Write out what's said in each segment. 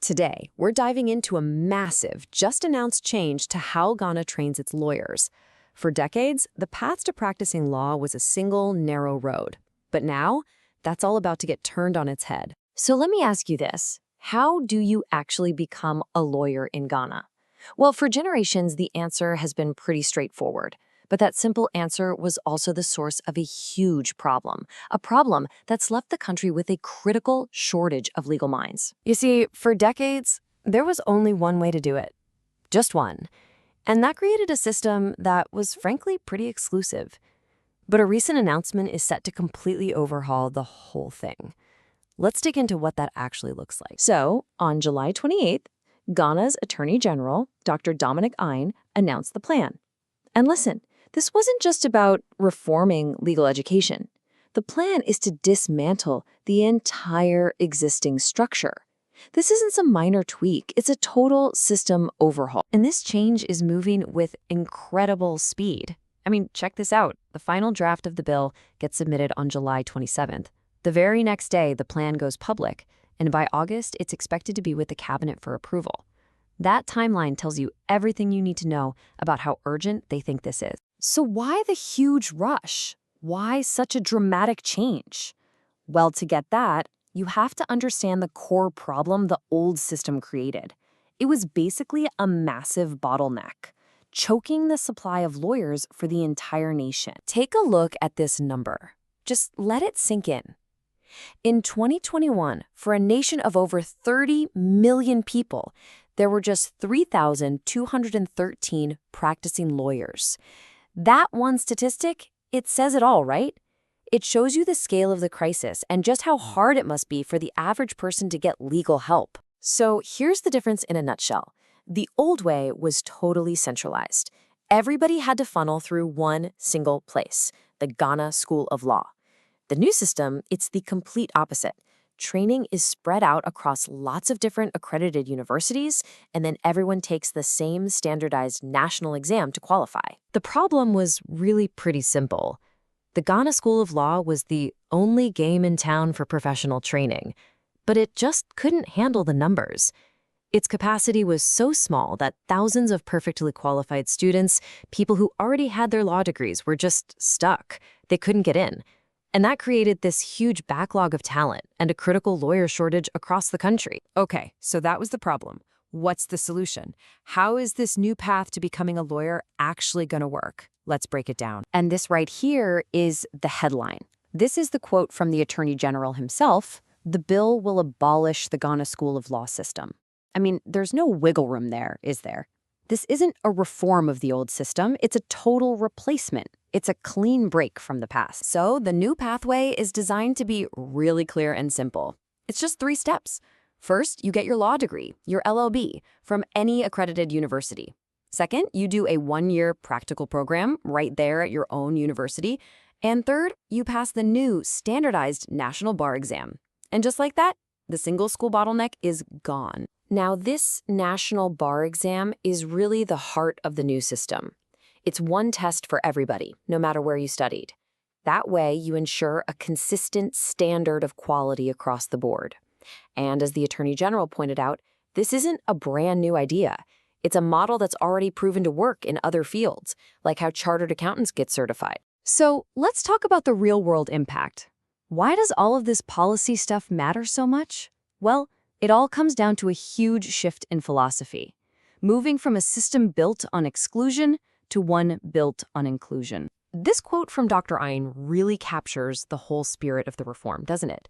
Today, we're diving into a massive, just-announced change to how Ghana trains its lawyers. For decades, the path to practicing law was a single, narrow road. But now, that's all about to get turned on its head. So let me ask you this. How do you actually become a lawyer in Ghana? Well, for generations, the answer has been pretty straightforward. But that simple answer was also the source of a huge problem, a problem that's left the country with a critical shortage of legal minds. You see, for decades, there was only one way to do it. Just one. And that created a system that was frankly pretty exclusive. But a recent announcement is set to completely overhaul the whole thing. Let's dig into what that actually looks like. So, on July 28th, Ghana's Attorney General, Dr. Dominic Ayine, announced the plan. And listen, this wasn't just about reforming legal education. The plan is to dismantle the entire existing structure. This isn't some minor tweak, it's a total system overhaul. And this change is moving with incredible speed. I mean, check this out. The final draft of the bill gets submitted on July 27th. The very next day, the plan goes public, and by August, it's expected to be with the cabinet for approval. That timeline tells you everything you need to know about how urgent they think this is. So why the huge rush? Why such a dramatic change? Well, to get that, you have to understand the core problem the old system created. It was basically a massive bottleneck, choking the supply of lawyers for the entire nation. Take a look at this number. Just let it sink in. In 2021, for a nation of over 30 million people, there were just 3,213 practicing lawyers. That one statistic, it says it all, right? It shows you the scale of the crisis and just how hard it must be for the average person to get legal help. So here's the difference in a nutshell. The old way was totally centralized. Everybody had to funnel through one single place, the Ghana School of Law. The new system, it's the complete opposite. Training is spread out across lots of different accredited universities, and then everyone takes the same standardized national exam to qualify. The problem was really pretty simple. The Ghana School of Law was the only game in town for professional training, but it just couldn't handle the numbers. Its capacity was so small that thousands of perfectly qualified students, people who already had their law degrees, were just stuck. They couldn't get in. And that created this huge backlog of talent and a critical lawyer shortage across the country. Okay, so that was the problem. What's the solution? How is this new path to becoming a lawyer actually going to work? Let's break it down. And this right here is the headline. This is the quote from the Attorney General himself. The bill will abolish the Ghana School of Law system. I mean, there's no wiggle room there, is there? This isn't a reform of the old system. It's a total replacement. It's a clean break from the past. So the new pathway is designed to be really clear and simple. It's just 3 steps. First, you get your law degree, your LLB, from any accredited university. Second, you do a 1-year practical program right there at your own university. And third, you pass the new standardized national bar exam. And just like that, the single school bottleneck is gone. Now, this national bar exam is really the heart of the new system. It's one test for everybody, no matter where you studied. That way, you ensure a consistent standard of quality across the board. And as the Attorney General pointed out, this isn't a brand new idea. It's a model that's already proven to work in other fields, like how chartered accountants get certified. So let's talk about the real-world impact. Why does all of this policy stuff matter so much? Well, it all comes down to a huge shift in philosophy, moving from a system built on exclusion to one built on inclusion. This quote from Dr. Ayine really captures the whole spirit of the reform, doesn't it?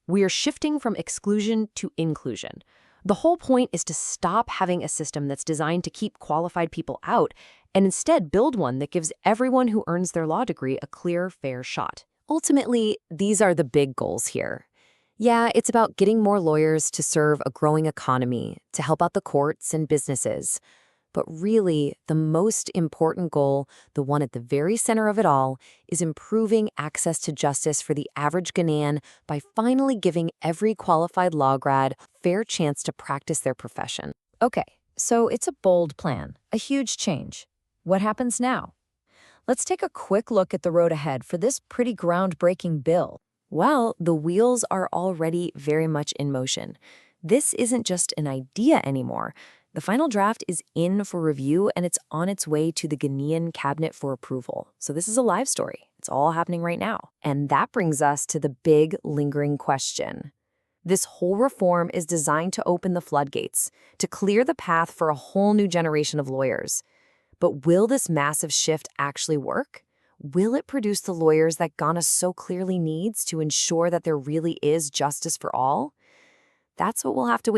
We are shifting from exclusion to inclusion. The whole point is to stop having a system that's designed to keep qualified people out and instead build one that gives everyone who earns their law degree a clear, fair shot. Ultimately, these are the big goals here. Yeah, it's about getting more lawyers to serve a growing economy, to help out the courts and businesses. But really, the most important goal, the one at the very center of it all, is improving access to justice for the average Ghanaian by finally giving every qualified law grad a fair chance to practice their profession. Okay, so it's a bold plan, a huge change. What happens now? Let's take a quick look at the road ahead for this pretty groundbreaking bill. Well, the wheels are already very much in motion. This isn't just an idea anymore. The final draft is in for review, and it's on its way to the Ghanaian cabinet for approval. So this is a live story. It's all happening right now. And that brings us to the big, lingering question. This whole reform is designed to open the floodgates, to clear the path for a whole new generation of lawyers. But will this massive shift actually work? Will it produce the lawyers that Ghana so clearly needs to ensure that there really is justice for all? That's what we'll have to wait